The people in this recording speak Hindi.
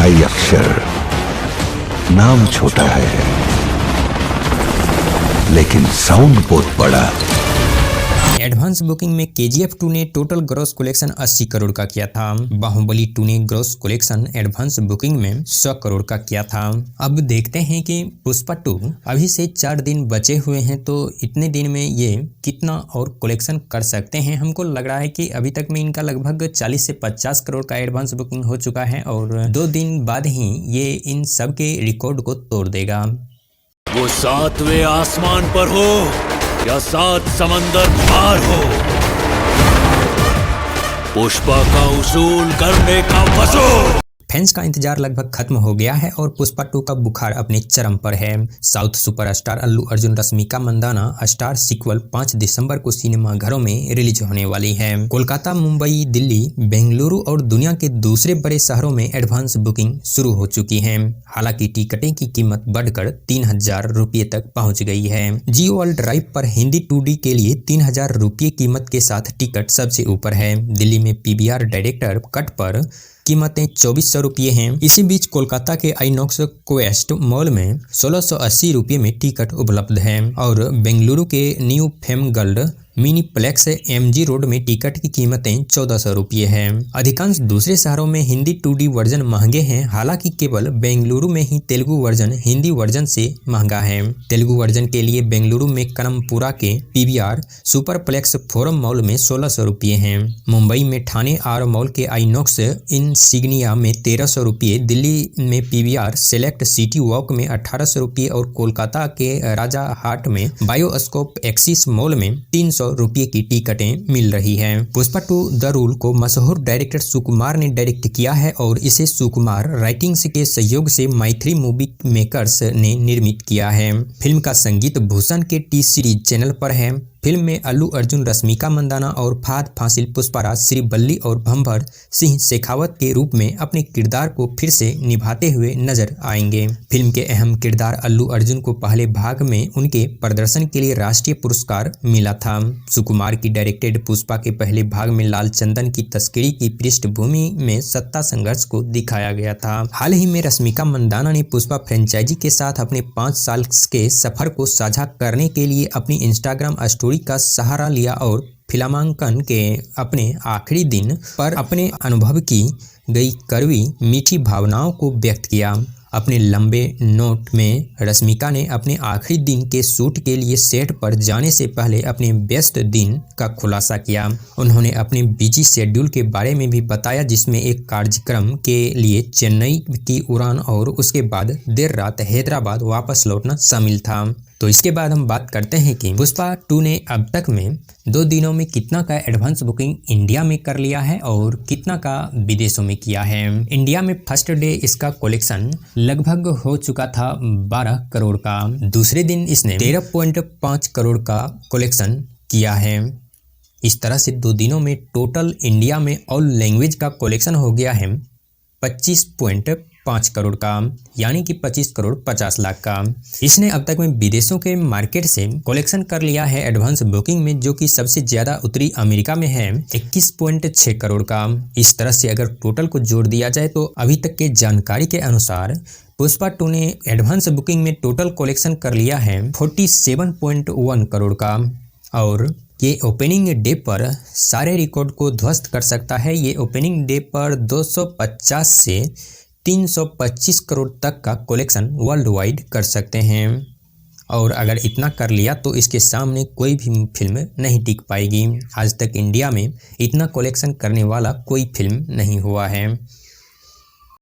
ढाई अक्षर, नाम छोटा है लेकिन साउंड बहुत बड़ा। एडवांस बुकिंग में KGF 2 ने टोटल ग्रॉस कलेक्शन 80 करोड़ का किया था। बाहुबली 2 ने ग्रॉस कलेक्शन एडवांस बुकिंग में 100 करोड़ का किया था। अब देखते हैं कि पुष्पा 2 अभी से 4 दिन बचे हुए हैं, तो इतने दिन में ये कितना और कलेक्शन कर सकते हैं। हमको लग रहा है कि अभी तक में इनका लगभग 40 से 50 करोड़ का एडवांस बुकिंग हो चुका है और 2 दिन बाद ही ये इन सब के रिकॉर्ड को तोड़ देगा। वो 7वें आसमान पर हो या 7 समंदर पार हो, पुष्पा का उसूल करने का वसूल। फैंस का इंतजार लगभग खत्म हो गया है और पुष्पा 2 का बुखार अपने चरम पर है। South superstar Allu Arjun Rashmika Mandanna star sequel 5 दिसंबर को सिनेमाघरों में रिलीज होने वाली है। कोलकाता, मुंबई, दिल्ली, बेंगलुरु और दुनिया के दूसरे बड़े शहरों में एडवांस बुकिंग शुरू हो चुकी है। हालांकि टिकटें की कीमत बढ़कर 3000 रुपये तक पहुंच गई है। जियो वर्ल्ड ड्राइव पर हिंदी 2D के लिए 3000 रुपये कीमत के साथ टिकट सबसे ऊपर है। दिल्ली में PVR डायरेक्टर कट पर कीमतें 2400 रुपये हैं। इसी बीच कोलकाता के आइनॉक्स क्वेस्ट मॉल में 1680 रुपये में टिकट उपलब्ध है और बेंगलुरु के New Fame Gold Miniplex MG Road में टिकट की कीमतें 1400 रुपये हैं। अधिकांश दूसरे शहरों में हिंदी 2D वर्जन महंगे हैं। हालांकि केवल बेंगलुरु में ही तेलुगु वर्जन हिंदी वर्जन से महंगा है। तेलुगु वर्जन के लिए बेंगलुरु में कनमपुरा के PVR सुपरप्लेक्स फोरम मॉल में 1600 रुपये हैं। मुंबई में ठाणे आर मॉल के आइनॉक्स इंसिग्निया में 1300 रुपये, दिल्ली में PVR सेलेक्ट सिटी वॉक में 1800 रुपये और कोलकाता के राजा हाट में बायोस्कोप एक्सिस मॉल में 300 रुपये की टिकटें मिल रही हैं। पुष्पा 2 द रूल को मशहूर डायरेक्टर सुकुमार ने डायरेक्ट किया है और इसे सुकुमार राइटिंग्स के सहयोग से माइथ्री मूवी मेकर्स ने निर्मित किया है। फिल्म का संगीत भूषण के T सीरीज चैनल पर है। फिल्म में अल्लू अर्जुन रश्मिका मंदाना और फहद फासिल पुष्पाराज श्रीवल्ली और भंवर सिंह शेखावत के रूप में अपने किरदार को फिर से निभाते हुए नजर आएंगे। फिल्म के अहम किरदार अल्लू अर्जुन को पहले भाग में उनके प्रदर्शन के लिए राष्ट्रीय पुरस्कार मिला था। सुकुमार की डायरेक्टेड पुष्पा के पहले भाग में लाल चंदन की तस्करी की पृष्ठभूमि में सत्ता संघर्ष को दिखाया गया था। हाल ही में रश्मिका मंदाना ने पुष्पा फ्रेंचाइजी के साथ अपने 5 साल के सफर को साझा करने के लिए अपनी इंस्टाग्राम स्टोरी का सहारा लिया और फिल्मांकन के अपने आखिरी दिन पर अपने अनुभव की गई कड़वी मीठी भावनाओं को व्यक्त किया। अपने लंबे नोट में रश्मिका ने अपने आखिरी दिन के शूट के लिए सेट पर जाने से पहले अपने व्यस्त दिन का खुलासा किया। उन्होंने अपने बिजी शेड्यूल के बारे में भी बताया, जिसमें एक कार्यक्रम के लिए चेन्नई की उड़ान और उसके बाद देर रात हैदराबाद वापस लौटना शामिल था। तो इसके बाद हम बात करते हैं कि पुष्पा 2 ने अब तक में 2 दिनों में कितना का एडवांस बुकिंग इंडिया में कर लिया है और कितना का विदेशों में किया है। इंडिया में फर्स्ट डे इसका कलेक्शन लगभग हो चुका था 12 करोड़ का। दूसरे दिन इसने 13.5 करोड़ का कलेक्शन किया है। इस तरह से 2 दिनों में टोटल इंडिया में ऑल लैंग्वेज का कलेक्शन हो गया है 25.5 करोड़ का, यानी कि 25 करोड़ 50 लाख का। इसने अब तक में विदेशों के मार्केट से कलेक्शन कर लिया है एडवांस बुकिंग में, जो कि सबसे ज्यादा उत्तरी अमेरिका में है 21.6 करोड़ का। इस तरह से अगर टोटल को जोड़ दिया जाए तो अभी तक के जानकारी के अनुसार पुष्पा 2 ने एडवांस बुकिंग में टोटल कलेक्शन कर लिया है 47.1 करोड़ का और ये ओपनिंग डे पर सारे रिकॉर्ड को ध्वस्त कर सकता है। ये ओपनिंग डे पर 250 से 325 करोड़ तक का कलेक्शन वर्ल्ड वाइड कर सकते हैं और अगर इतना कर लिया तो इसके सामने कोई भी फिल्म नहीं टिक पाएगी। आज तक इंडिया में इतना कलेक्शन करने वाला कोई फिल्म नहीं हुआ है।